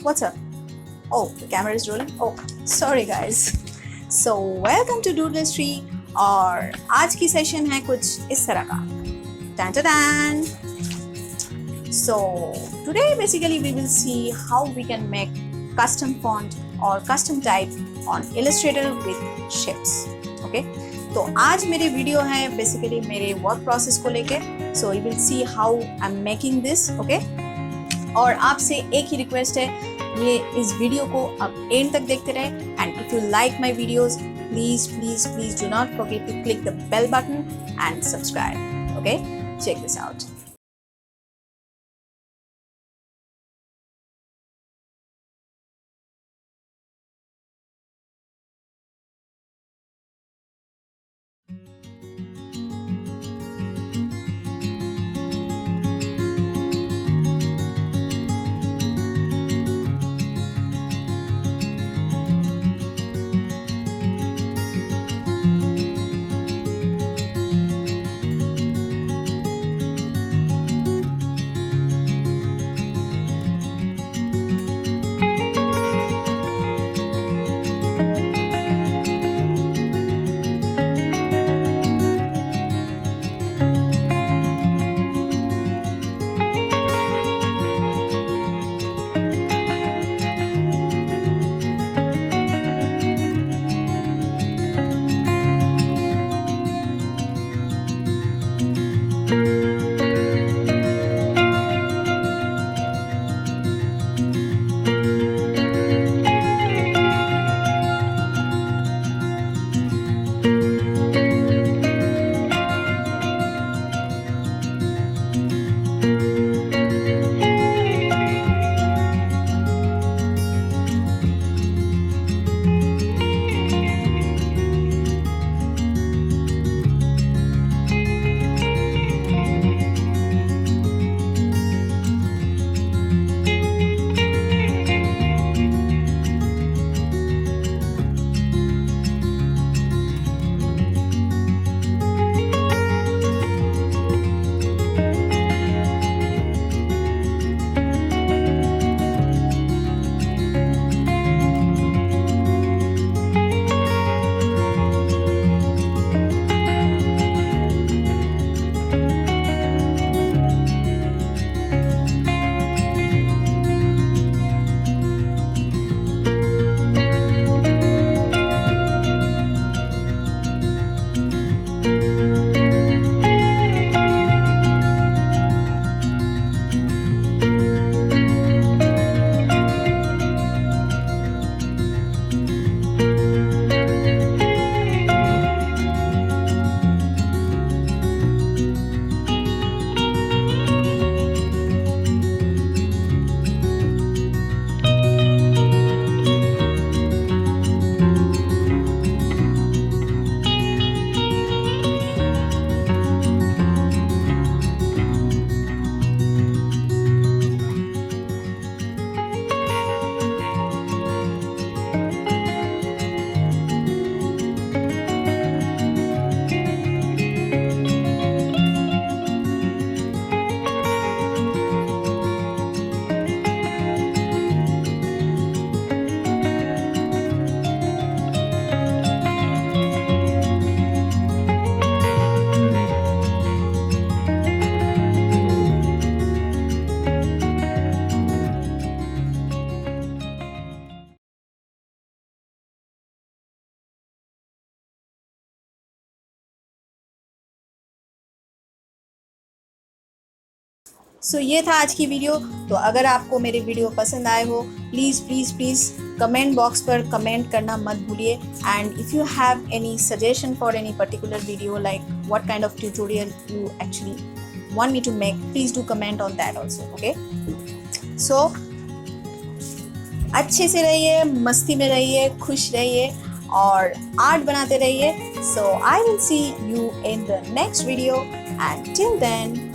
What's up? Oh, the camera is rolling. Oh, sorry guys. So welcome to Doodler Tree. और आज की session है कुछ इस तरह का. Tan ta tan. So today basically we will see how we can make custom font or custom type on Illustrator with shapes. Okay. तो आज मेरी वीडियो है basically मेरे वर्क प्रोसेस को लेके. So you will see how I'm making this. Okay. और आपसे एक ही रिक्वेस्ट है, ये इस वीडियो को आप एंड तक देखते रहे. And if you like my videos please please please do not forget to click the bell button and subscribe. Okay, check this out. So ये था आज की वीडियो. तो अगर आपको मेरी वीडियो पसंद आए हो please please please comment box पर कमेंट करना मत भूलिए. And if you have any suggestion for any particular video like what kind of tutorial you actually want me to make, please do comment on that also. Okay, so अच्छे से रहिए, मस्ती में रहिए, खुश रहिए और आर्ट बनाते रहिए. So I will see you in the next video and till then